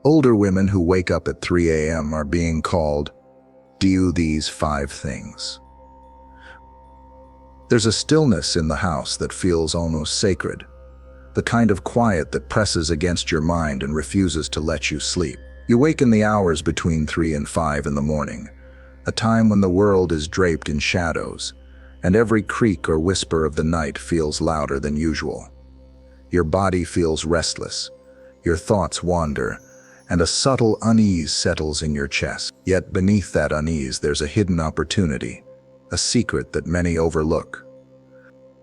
Older women who wake up at 3 a.m. are being called, do these 5 things. There's a stillness in the house that feels almost sacred, the kind of quiet that presses against your mind and refuses to let you sleep. You wake in the hours between 3 and 5 in the morning, a time when the world is draped in shadows, and every creak or whisper of the night feels louder than usual. Your body feels restless, your thoughts wander, and a subtle unease settles in your chest. Yet beneath that unease there's a hidden opportunity, a secret that many overlook.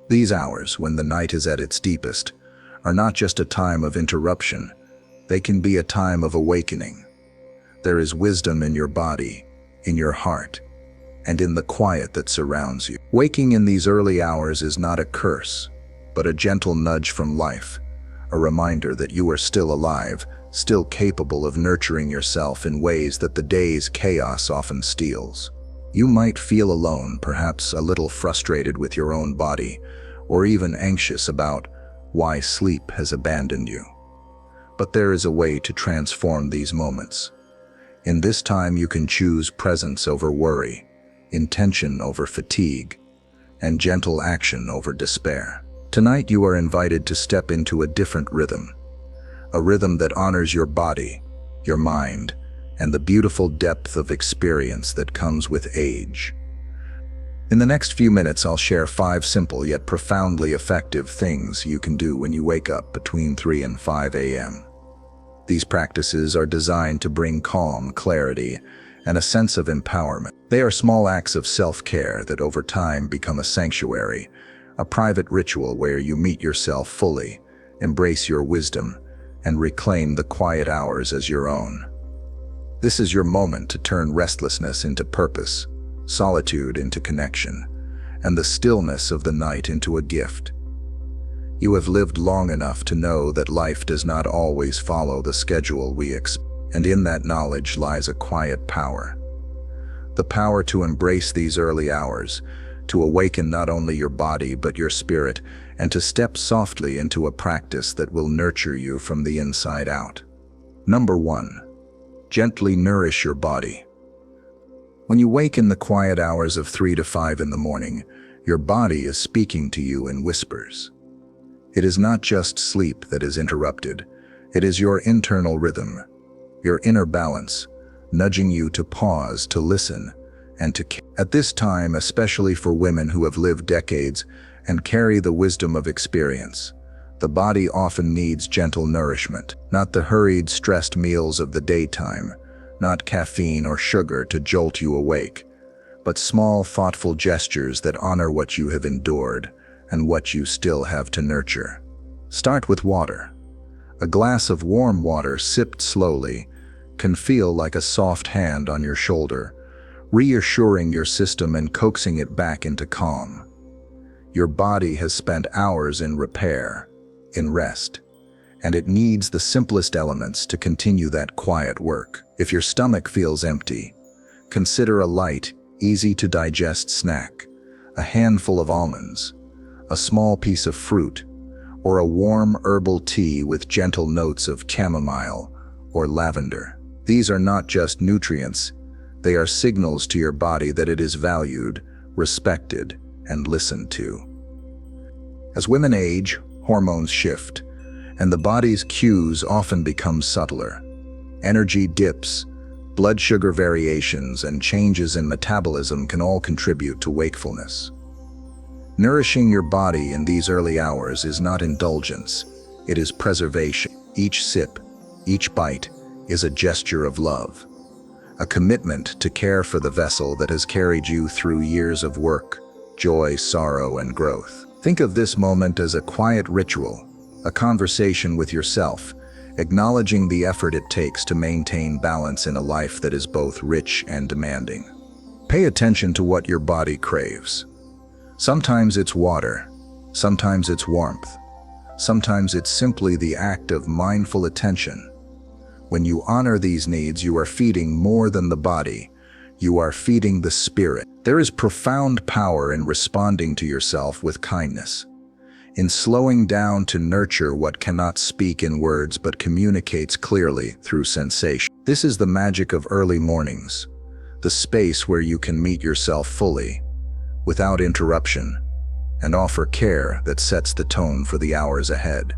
These hours, when the night is at its deepest, are not just a time of interruption, they can be a time of awakening. There is wisdom in your body, in your heart, and in the quiet that surrounds you. Waking in these early hours is not a curse, but a gentle nudge from life, a reminder that you are still alive, still capable of nurturing yourself in ways that the day's chaos often steals. You might feel alone, perhaps a little frustrated with your own body, or even anxious about why sleep has abandoned you. But there is a way to transform these moments. In this time you can choose presence over worry, intention over fatigue, and gentle action over despair. Tonight you are invited to step into a different rhythm, a rhythm that honors your body, your mind, and the beautiful depth of experience that comes with age. In the next few minutes, I'll share 5 simple yet profoundly effective things you can do when you wake up between 3 and 5 a.m. These practices are designed to bring calm, clarity, and a sense of empowerment. They are small acts of self-care that over time become a sanctuary, a private ritual where you meet yourself fully, embrace your wisdom, and reclaim the quiet hours as your own. This is your moment to turn restlessness into purpose, solitude into connection, and the stillness of the night into a gift. You have lived long enough to know that life does not always follow the schedule we expect, and in that knowledge lies a quiet power. The power to embrace these early hours, to awaken not only your body but your spirit, and to step softly into a practice that will nurture you from the inside out. Number 1. Gently nourish your body. When you wake in the quiet hours of 3 to 5 in the morning, your body is speaking to you in whispers. It is not just sleep that is interrupted, it is your internal rhythm, your inner balance, nudging you to pause, to listen, and to care. At this time, especially for women who have lived decades and carry the wisdom of experience, the body often needs gentle nourishment, not the hurried, stressed meals of the daytime, not caffeine or sugar to jolt you awake, but small, thoughtful gestures that honor what you have endured and what you still have to nurture. Start with water. A glass of warm water sipped slowly can feel like a soft hand on your shoulder, reassuring your system and coaxing it back into calm. Your body has spent hours in repair, in rest, and it needs the simplest elements to continue that quiet work. If your stomach feels empty, consider a light, easy-to-digest snack, a handful of almonds, a small piece of fruit, or a warm herbal tea with gentle notes of chamomile or lavender. These are not just nutrients, they are signals to your body that it is valued, respected, and listened to. As women age, hormones shift, and the body's cues often become subtler. Energy dips, blood sugar variations, and changes in metabolism can all contribute to wakefulness. Nourishing your body in these early hours is not indulgence, it is preservation. Each sip, each bite, is a gesture of love, a commitment to care for the vessel that has carried you through years of work, joy, sorrow, and growth. Think of this moment as a quiet ritual, a conversation with yourself, acknowledging the effort it takes to maintain balance in a life that is both rich and demanding. Pay attention to what your body craves. Sometimes it's water, sometimes it's warmth, sometimes it's simply the act of mindful attention. When you honor these needs, you are feeding more than the body, you are feeding the spirit. There is profound power in responding to yourself with kindness, in slowing down to nurture what cannot speak in words but communicates clearly through sensation. This is the magic of early mornings, the space where you can meet yourself fully, without interruption, and offer care that sets the tone for the hours ahead.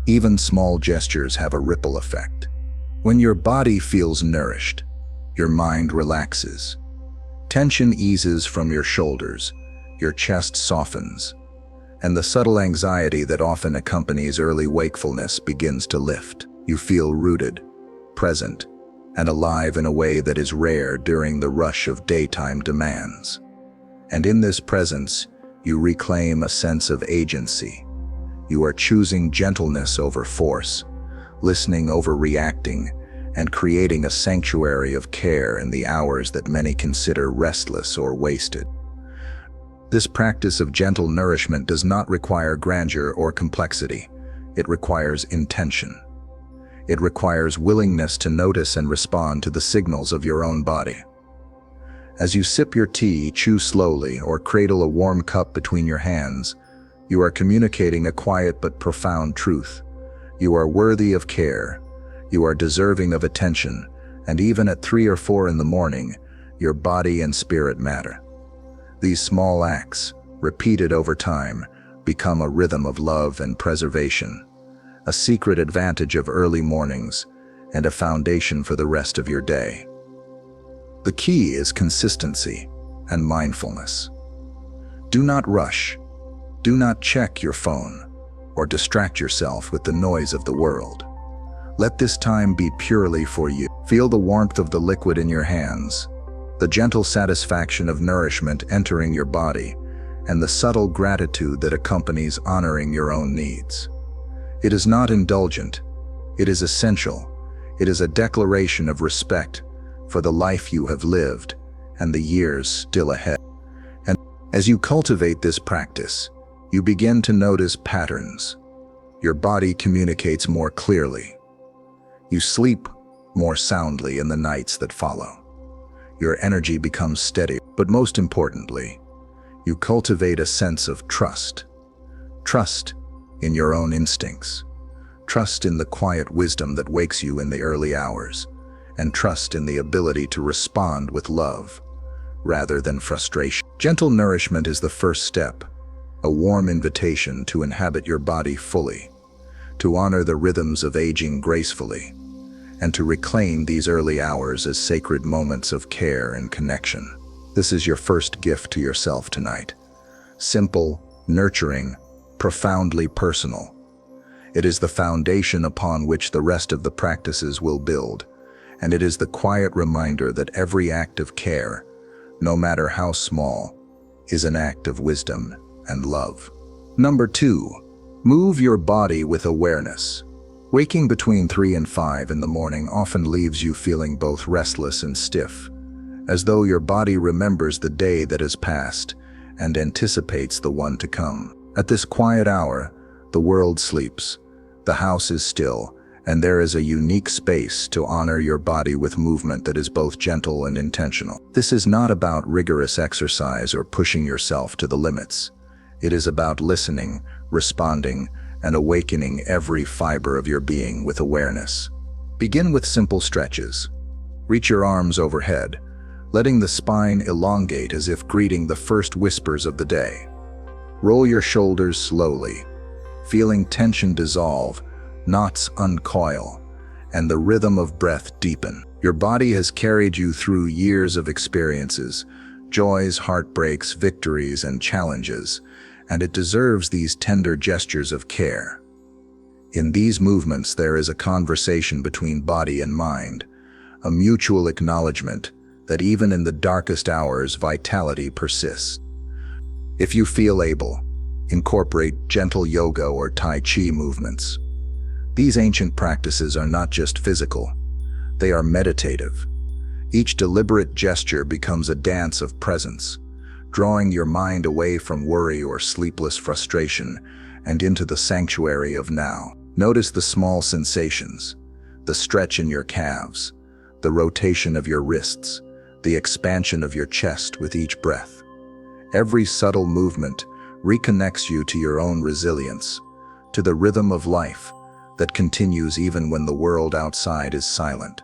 Even small gestures have a ripple effect. When your body feels nourished, your mind relaxes. Tension eases from your shoulders, your chest softens, and the subtle anxiety that often accompanies early wakefulness begins to lift. You feel rooted, present, and alive in a way that is rare during the rush of daytime demands. And in this presence, you reclaim a sense of agency. You are choosing gentleness over force, listening over reacting, and creating a sanctuary of care in the hours that many consider restless or wasted. This practice of gentle nourishment does not require grandeur or complexity. It requires intention. It requires willingness to notice and respond to the signals of your own body. As you sip your tea, chew slowly, or cradle a warm cup between your hands, you are communicating a quiet but profound truth. You are worthy of care. You are deserving of attention, and even at 3 or 4 in the morning, your body and spirit matter. These small acts, repeated over time, become a rhythm of love and preservation, a secret advantage of early mornings, and a foundation for the rest of your day. The key is consistency and mindfulness. Do not rush. Do not check your phone or distract yourself with the noise of the world. Let this time be purely for you. Feel the warmth of the liquid in your hands, the gentle satisfaction of nourishment entering your body, and the subtle gratitude that accompanies honoring your own needs. It is not indulgent. It is essential. It is a declaration of respect for the life you have lived and the years still ahead. And as you cultivate this practice, you begin to notice patterns. Your body communicates more clearly. You sleep more soundly in the nights that follow. Your energy becomes steady, but most importantly, you cultivate a sense of trust. Trust in your own instincts. Trust in the quiet wisdom that wakes you in the early hours, and trust in the ability to respond with love rather than frustration. Gentle nourishment is the first step, a warm invitation to inhabit your body fully, to honor the rhythms of aging gracefully, and to reclaim these early hours as sacred moments of care and connection. This is your first gift to yourself tonight. Simple, nurturing, profoundly personal. It is the foundation upon which the rest of the practices will build, and it is the quiet reminder that every act of care, no matter how small, is an act of wisdom and love. Number 2, move your body with awareness. Waking between 3 and 5 in the morning often leaves you feeling both restless and stiff, as though your body remembers the day that has passed and anticipates the one to come. At this quiet hour, the world sleeps, the house is still, and there is a unique space to honor your body with movement that is both gentle and intentional. This is not about rigorous exercise or pushing yourself to the limits. It is about listening, responding, and awakening every fiber of your being with awareness. Begin with simple stretches. Reach your arms overhead, letting the spine elongate as if greeting the first whispers of the day. Roll your shoulders slowly, feeling tension dissolve, knots uncoil, and the rhythm of breath deepen. Your body has carried you through years of experiences, joys, heartbreaks, victories, and challenges, and it deserves these tender gestures of care. In these movements, there is a conversation between body and mind, a mutual acknowledgement that even in the darkest hours, vitality persists. If you feel able, incorporate gentle yoga or Tai Chi movements. These ancient practices are not just physical, they are meditative. Each deliberate gesture becomes a dance of presence, drawing your mind away from worry or sleepless frustration and into the sanctuary of now. Notice the small sensations, the stretch in your calves, the rotation of your wrists, the expansion of your chest with each breath. Every subtle movement reconnects you to your own resilience, to the rhythm of life that continues even when the world outside is silent.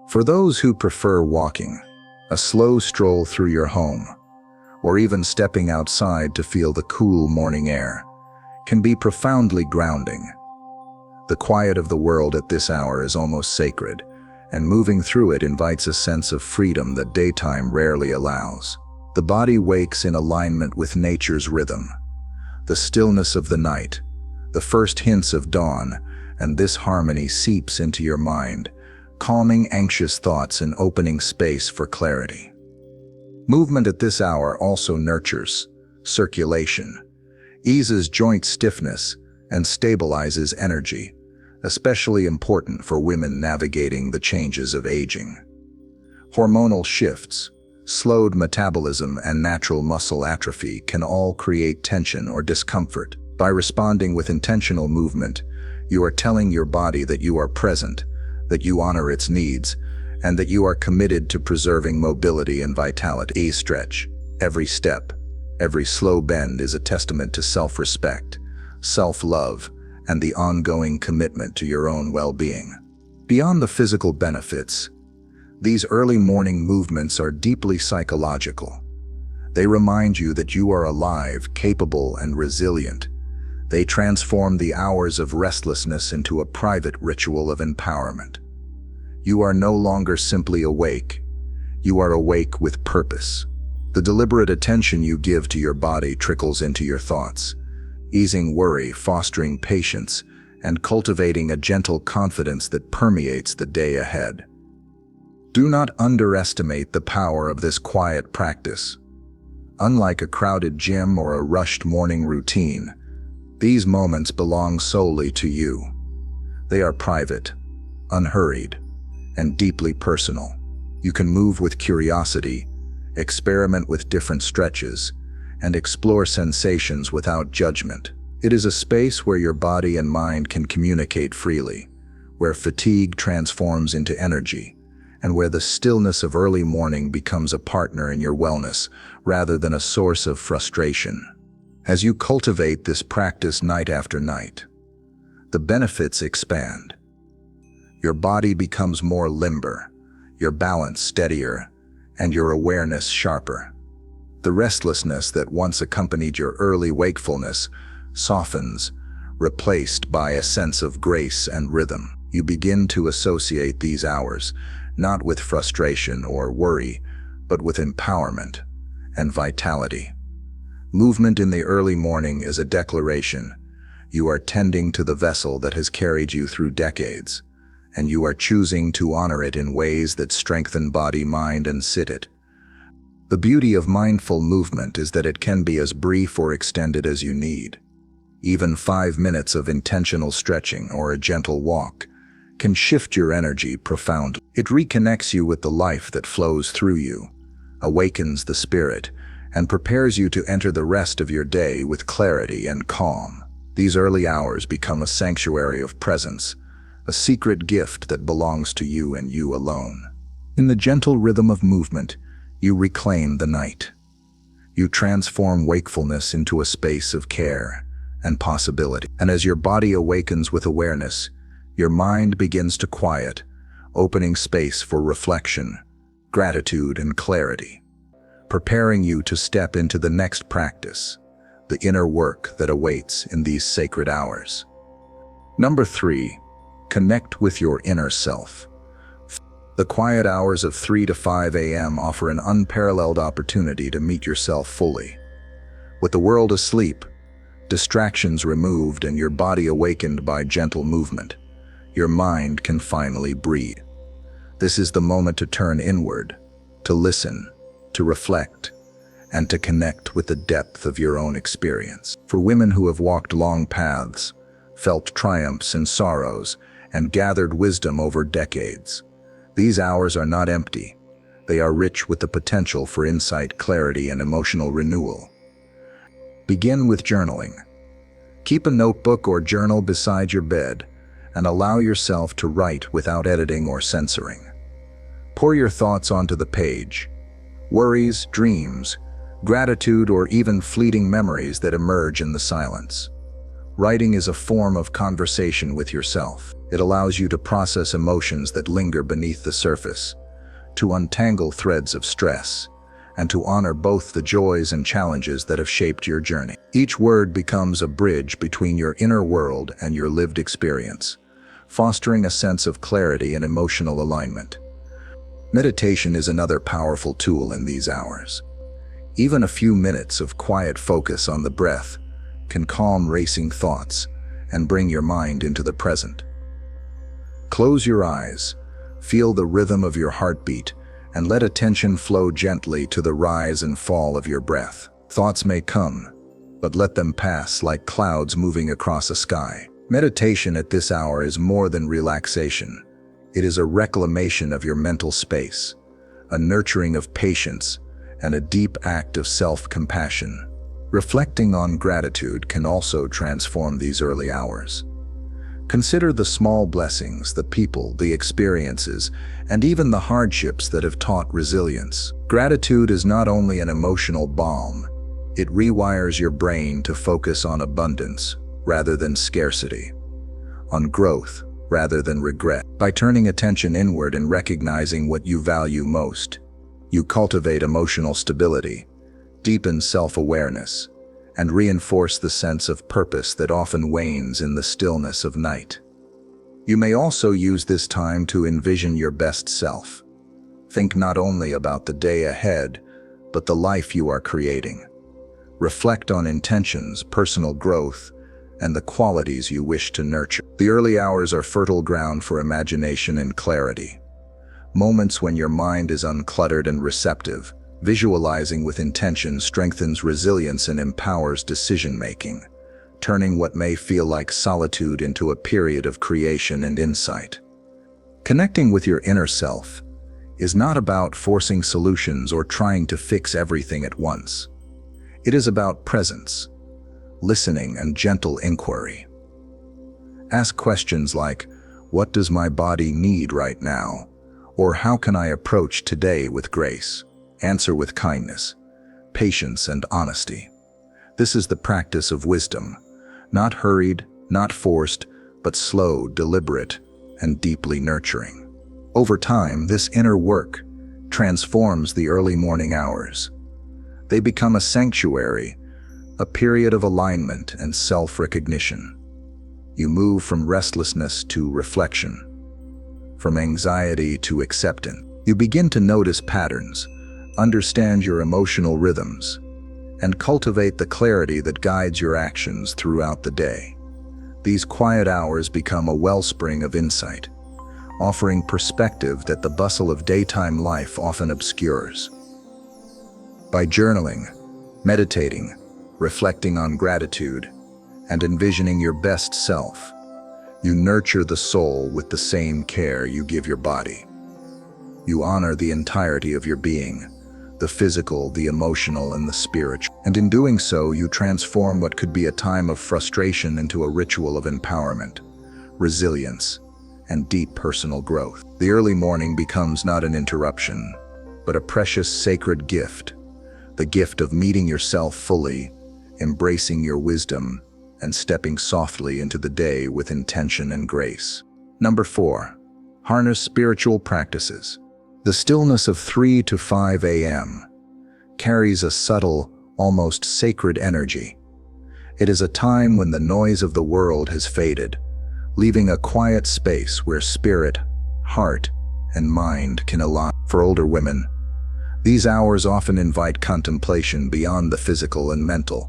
For those who prefer walking, a slow stroll through your home, or even stepping outside to feel the cool morning air, can be profoundly grounding. The quiet of the world at this hour is almost sacred, and moving through it invites a sense of freedom that daytime rarely allows. The body wakes in alignment with nature's rhythm, the stillness of the night, the first hints of dawn, and this harmony seeps into your mind, calming anxious thoughts and opening space for clarity. Movement at this hour also nurtures circulation, eases joint stiffness, and stabilizes energy, especially important for women navigating the changes of aging. Hormonal shifts, slowed metabolism, and natural muscle atrophy can all create tension or discomfort. By responding with intentional movement, you are telling your body that you are present, that you honor its needs, and that you are committed to preserving mobility and vitality. Stretch. Every step, every slow bend is a testament to self-respect, self-love, and the ongoing commitment to your own well-being. Beyond the physical benefits, these early morning movements are deeply psychological. They remind you that you are alive, capable, and resilient. They transform the hours of restlessness into a private ritual of empowerment. You are no longer simply awake. You are awake with purpose. The deliberate attention you give to your body trickles into your thoughts, easing worry, fostering patience, and cultivating a gentle confidence that permeates the day ahead. Do not underestimate the power of this quiet practice. Unlike a crowded gym or a rushed morning routine, these moments belong solely to you. They are private, unhurried, and deeply personal. You can move with curiosity, experiment with different stretches, and explore sensations without judgment. It is a space where your body and mind can communicate freely, where fatigue transforms into energy, and where the stillness of early morning becomes a partner in your wellness rather than a source of frustration. As you cultivate this practice night after night, the benefits expand. Your body becomes more limber, your balance steadier, and your awareness sharper. The restlessness that once accompanied your early wakefulness softens, replaced by a sense of grace and rhythm. You begin to associate these hours not with frustration or worry, but with empowerment and vitality. Movement in the early morning is a declaration. You are tending to the vessel that has carried you through decades, and you are choosing to honor it in ways that strengthen body, mind, and it. The beauty of mindful movement is that it can be as brief or extended as you need. Even 5 minutes of intentional stretching or a gentle walk can shift your energy profoundly. It reconnects you with the life that flows through you, awakens the spirit, and prepares you to enter the rest of your day with clarity and calm. These early hours become a sanctuary of presence, a secret gift that belongs to you and you alone. In the gentle rhythm of movement, you reclaim the night. You transform wakefulness into a space of care and possibility. And as your body awakens with awareness, your mind begins to quiet, opening space for reflection, gratitude, and clarity, preparing you to step into the next practice, the inner work that awaits in these sacred hours. Number 3, connect with your inner self. The quiet hours of 3 to 5 a.m. offer an unparalleled opportunity to meet yourself fully. With the world asleep, distractions removed, and your body awakened by gentle movement, your mind can finally breathe. This is the moment to turn inward, to listen, to reflect, and to connect with the depth of your own experience. For women who have walked long paths, felt triumphs and sorrows, and gathered wisdom over decades, these hours are not empty. They are rich with the potential for insight, clarity, and emotional renewal. Begin with journaling. Keep a notebook or journal beside your bed and allow yourself to write without editing or censoring. Pour your thoughts onto the page. Worries, dreams, gratitude, or even fleeting memories that emerge in the silence. Writing is a form of conversation with yourself. It allows you to process emotions that linger beneath the surface, to untangle threads of stress, and to honor both the joys and challenges that have shaped your journey. Each word becomes a bridge between your inner world and your lived experience, fostering a sense of clarity and emotional alignment. Meditation is another powerful tool in these hours. Even a few minutes of quiet focus on the breath can calm racing thoughts and bring your mind into the present. Close your eyes, feel the rhythm of your heartbeat, and let attention flow gently to the rise and fall of your breath. Thoughts may come, but let them pass like clouds moving across a sky. Meditation at this hour is more than relaxation. It is a reclamation of your mental space, a nurturing of patience, and a deep act of self-compassion. Reflecting on gratitude can also transform these early hours. Consider the small blessings, the people, the experiences, and even the hardships that have taught resilience. Gratitude is not only an emotional balm, it rewires your brain to focus on abundance rather than scarcity, on growth rather than regret. By turning attention inward and recognizing what you value most, you cultivate emotional stability, deepen self-awareness, and reinforce the sense of purpose that often wanes in the stillness of night. You may also use this time to envision your best self. Think not only about the day ahead, but the life you are creating. Reflect on intentions, personal growth, and the qualities you wish to nurture. The early hours are fertile ground for imagination and clarity. Moments when your mind is uncluttered and receptive. Visualizing with intention strengthens resilience and empowers decision-making, turning what may feel like solitude into a period of creation and insight. Connecting with your inner self is not about forcing solutions or trying to fix everything at once. It is about presence, listening, and gentle inquiry. Ask questions like, "What does my body need right now?" Or "How can I approach today with grace?" Answer with kindness, patience, and honesty. This is the practice of wisdom, not hurried, not forced, but slow, deliberate, and deeply nurturing. Over time, this inner work transforms the early morning hours. They become a sanctuary, a period of alignment and self-recognition. You move from restlessness to reflection, from anxiety to acceptance. You begin to notice patterns, understand your emotional rhythms, and cultivate the clarity that guides your actions throughout the day. These quiet hours become a wellspring of insight, offering perspective that the bustle of daytime life often obscures. By journaling, meditating, reflecting on gratitude, and envisioning your best self, you nurture the soul with the same care you give your body. You honor the entirety of your being, the physical, the emotional, and the spiritual. And in doing so, you transform what could be a time of frustration into a ritual of empowerment, resilience, and deep personal growth. The early morning becomes not an interruption, but a precious sacred gift, the gift of meeting yourself fully, embracing your wisdom, and stepping softly into the day with intention and grace. Number 4. Harness spiritual practices. The stillness of 3 to 5 a.m. carries a subtle, almost sacred energy. It is a time when the noise of the world has faded, leaving a quiet space where spirit, heart, and mind can align. For older women, these hours often invite contemplation beyond the physical and mental.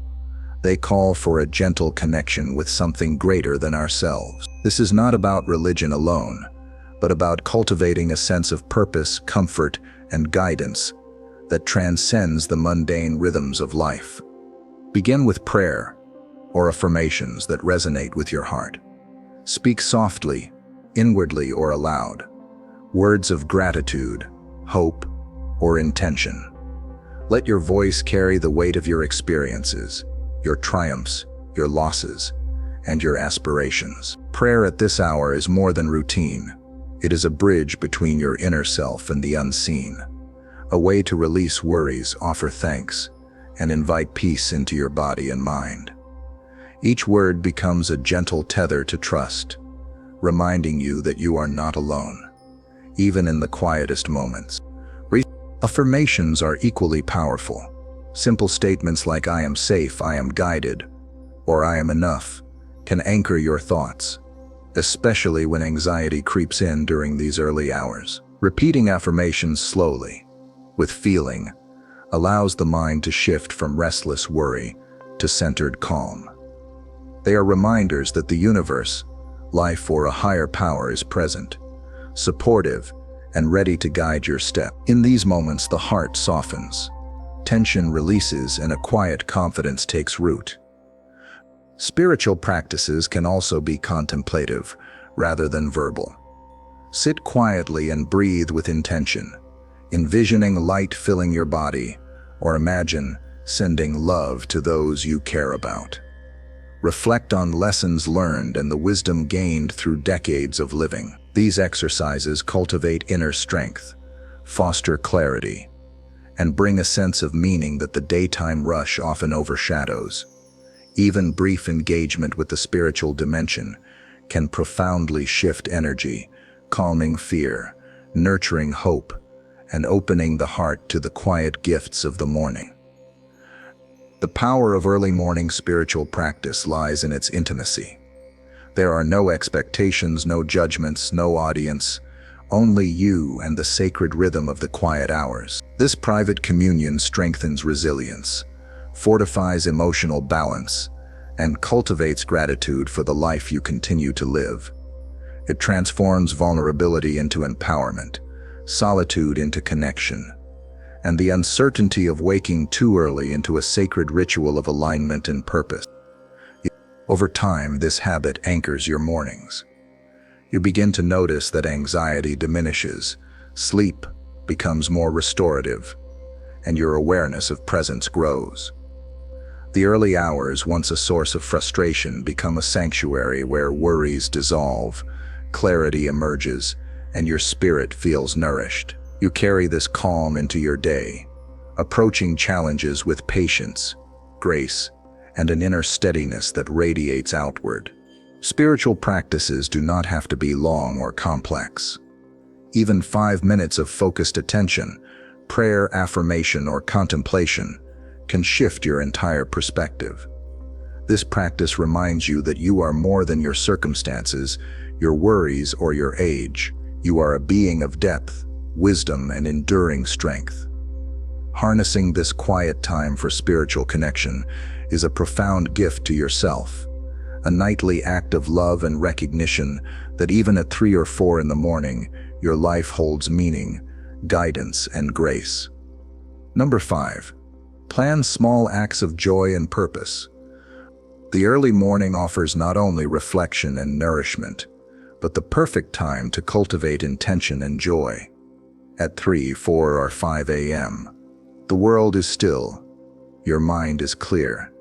They call for a gentle connection with something greater than ourselves. This is not about religion alone, but about cultivating a sense of purpose, comfort, and guidance that transcends the mundane rhythms of life. Begin with prayer or affirmations that resonate with your heart. Speak softly, inwardly, or aloud, words of gratitude, hope, or intention. Let your voice carry the weight of your experiences, your triumphs, your losses, and your aspirations. Prayer at this hour is more than routine. It is a bridge between your inner self and the unseen, a way to release worries, offer thanks, and invite peace into your body and mind. Each word becomes a gentle tether to trust, reminding you that you are not alone, even in the quietest moments. Affirmations are equally powerful. Simple statements like "I am safe," "I am guided," or "I am enough" can anchor your thoughts, especially when anxiety creeps in during these early hours. Repeating affirmations slowly, with feeling, allows the mind to shift from restless worry to centered calm. They are reminders that the universe, life, or a higher power is present, supportive, and ready to guide your step. In these moments, the heart softens, tension releases, and a quiet confidence takes root. Spiritual practices can also be contemplative rather than verbal. Sit quietly and breathe with intention, envisioning light filling your body, or imagine sending love to those you care about. Reflect on lessons learned and the wisdom gained through decades of living. These exercises cultivate inner strength, foster clarity, and bring a sense of meaning that the daytime rush often overshadows. Even brief engagement with the spiritual dimension can profoundly shift energy, calming fear, nurturing hope, and opening the heart to the quiet gifts of the morning. The power of early morning spiritual practice lies in its intimacy. There are no expectations, no judgments, no audience, only you and the sacred rhythm of the quiet hours. This private communion strengthens resilience, fortifies emotional balance, and cultivates gratitude for the life you continue to live. It transforms vulnerability into empowerment, solitude into connection, and the uncertainty of waking too early into a sacred ritual of alignment and purpose. Over time, this habit anchors your mornings. You begin to notice that anxiety diminishes, sleep becomes more restorative, and your awareness of presence grows. The early hours, once a source of frustration, become a sanctuary where worries dissolve, clarity emerges, and your spirit feels nourished. You carry this calm into your day, approaching challenges with patience, grace, and an inner steadiness that radiates outward. Spiritual practices do not have to be long or complex. Even 5 minutes of focused attention, prayer, affirmation, or contemplation can shift your entire perspective. This practice reminds you that you are more than your circumstances, your worries, or your age. You are a being of depth, wisdom, and enduring strength. Harnessing this quiet time for spiritual connection is a profound gift to yourself, a nightly act of love and recognition that even at 3 or 4 in the morning, your life holds meaning, guidance, and grace. Number 5. Plan small acts of joy and purpose. The early morning offers not only reflection and nourishment, but the perfect time to cultivate intention and joy. At 3, 4, or 5 a.m., the world is still, your mind is clear,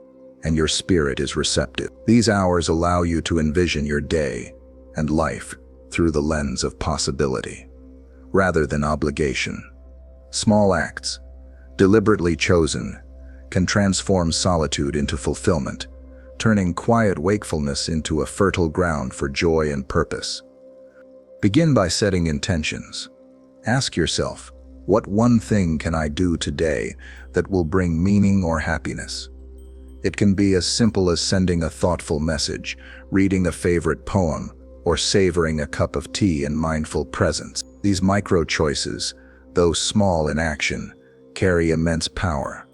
and your spirit is receptive. These hours allow you to envision your day and life through the lens of possibility, rather than obligation. Small acts, deliberately chosen, can transform solitude into fulfillment, turning quiet wakefulness into a fertile ground for joy and purpose. Begin by setting intentions. Ask yourself, what one thing can I do today that will bring meaning or happiness? It can be as simple as sending a thoughtful message, reading a favorite poem, or savoring a cup of tea in mindful presence. These micro choices, though small in action, carry immense power.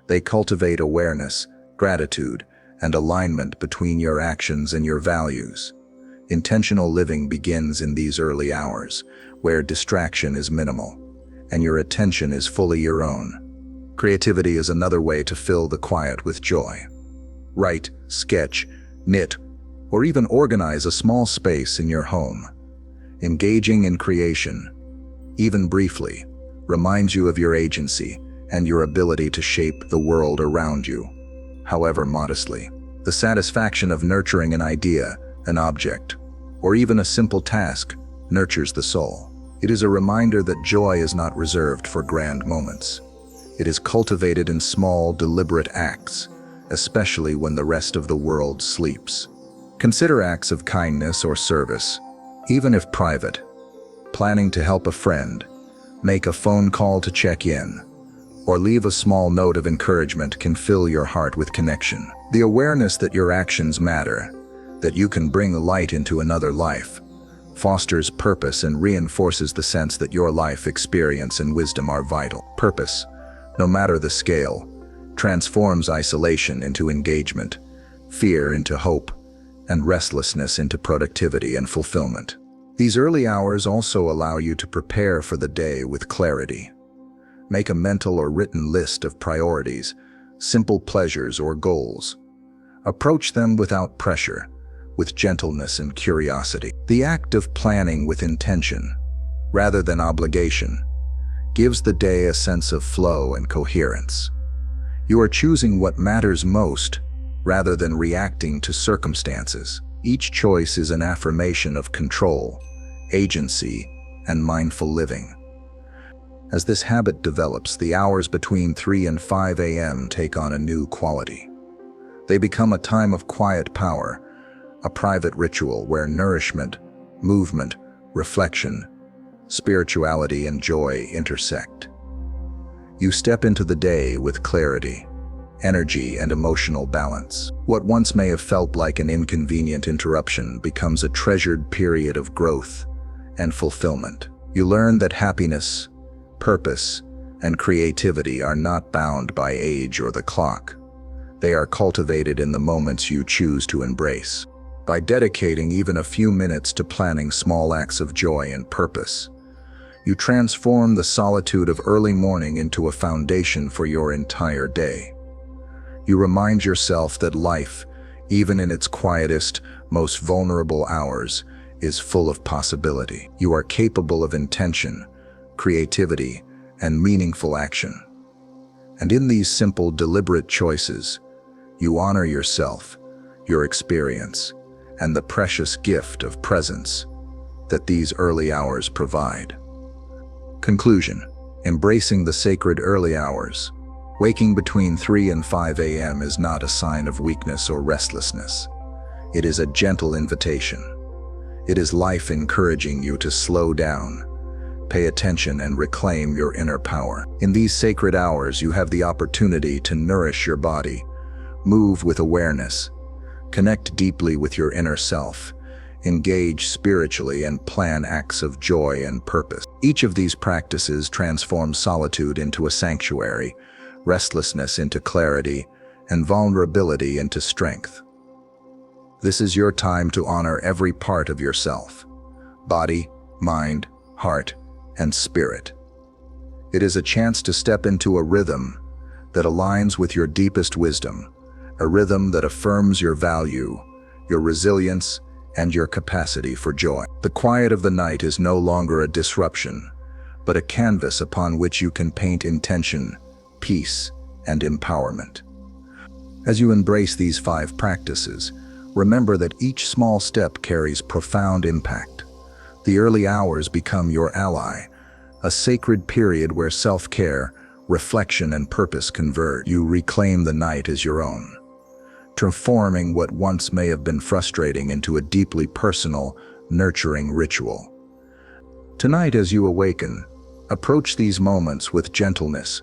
They cultivate awareness, gratitude, and alignment between your actions and your values. Intentional living begins in these early hours, where distraction is minimal, and your attention is fully your own. Creativity is another way to fill the quiet with joy. Write, sketch, knit, or even organize a small space in your home. Engaging in creation, even briefly, reminds you of your agency and your ability to shape the world around you, however modestly. The satisfaction of nurturing an idea, an object, or even a simple task nurtures the soul. It is a reminder that joy is not reserved for grand moments. It is cultivated in small, deliberate acts, especially when the rest of the world sleeps. Consider acts of kindness or service, even if private. Planning to help a friend, make a phone call to check in, or leave a small note of encouragement can fill your heart with connection. The awareness that your actions matter, that you can bring light into another life, fosters purpose and reinforces the sense that your life experience and wisdom are vital. Purpose, no matter the scale, transforms isolation into engagement, fear into hope, and restlessness into productivity and fulfillment. These early hours also allow you to prepare for the day with clarity. Make a mental or written list of priorities, simple pleasures or goals. Approach them without pressure, with gentleness and curiosity. The act of planning with intention, rather than obligation, gives the day a sense of flow and coherence. You are choosing what matters most, rather than reacting to circumstances. Each choice is an affirmation of control, agency, and mindful living. As this habit develops, the hours between 3 and 5 a.m. take on a new quality. They become a time of quiet power, a private ritual where nourishment, movement, reflection, spirituality, and joy intersect. You step into the day with clarity, energy, and emotional balance. What once may have felt like an inconvenient interruption becomes a treasured period of growth and fulfillment. You learn that happiness, purpose, and creativity are not bound by age or the clock. They are cultivated in the moments you choose to embrace. By dedicating even a few minutes to planning small acts of joy and purpose, you transform the solitude of early morning into a foundation for your entire day. You remind yourself that life, even in its quietest, most vulnerable hours, is full of possibility. You are capable of intention, creativity, and meaningful action. And in these simple, deliberate choices, you honor yourself, your experience, and the precious gift of presence that these early hours provide. Conclusion: embracing the sacred early hours. Waking between 3 and 5 a.m. is not a sign of weakness or restlessness. It is a gentle invitation. It is life encouraging you to slow down, pay attention, and reclaim your inner power. In these sacred hours, you have the opportunity to nourish your body, move with awareness, connect deeply with your inner self, engage spiritually, and plan acts of joy and purpose. Each of these practices transforms solitude into a sanctuary, restlessness into clarity, and vulnerability into strength. This is your time to honor every part of yourself: body, mind, heart, and spirit. It is a chance to step into a rhythm that aligns with your deepest wisdom, a rhythm that affirms your value, your resilience, and your capacity for joy. The quiet of the night is no longer a disruption, but a canvas upon which you can paint intention, peace, and empowerment. As you embrace these 5 practices, remember that each small step carries profound impact. The early hours become your ally, a sacred period where self-care, reflection, and purpose converge. You reclaim the night as your own, transforming what once may have been frustrating into a deeply personal, nurturing ritual. Tonight, as you awaken, approach these moments with gentleness,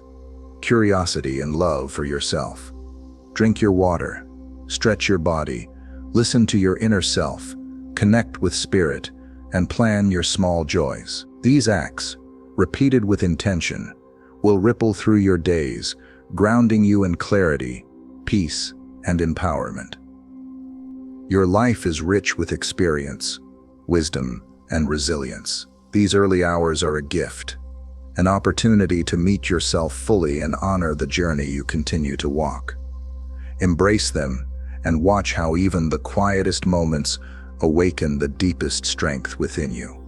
curiosity, and love for yourself. Drink your water, stretch your body, listen to your inner self, connect with spirit, and plan your small joys. These acts, repeated with intention, will ripple through your days, grounding you in clarity, peace, and empowerment. Your life is rich with experience, wisdom, and resilience. These early hours are a gift, an opportunity to meet yourself fully and honor the journey you continue to walk. Embrace them and watch how even the quietest moments awaken the deepest strength within you.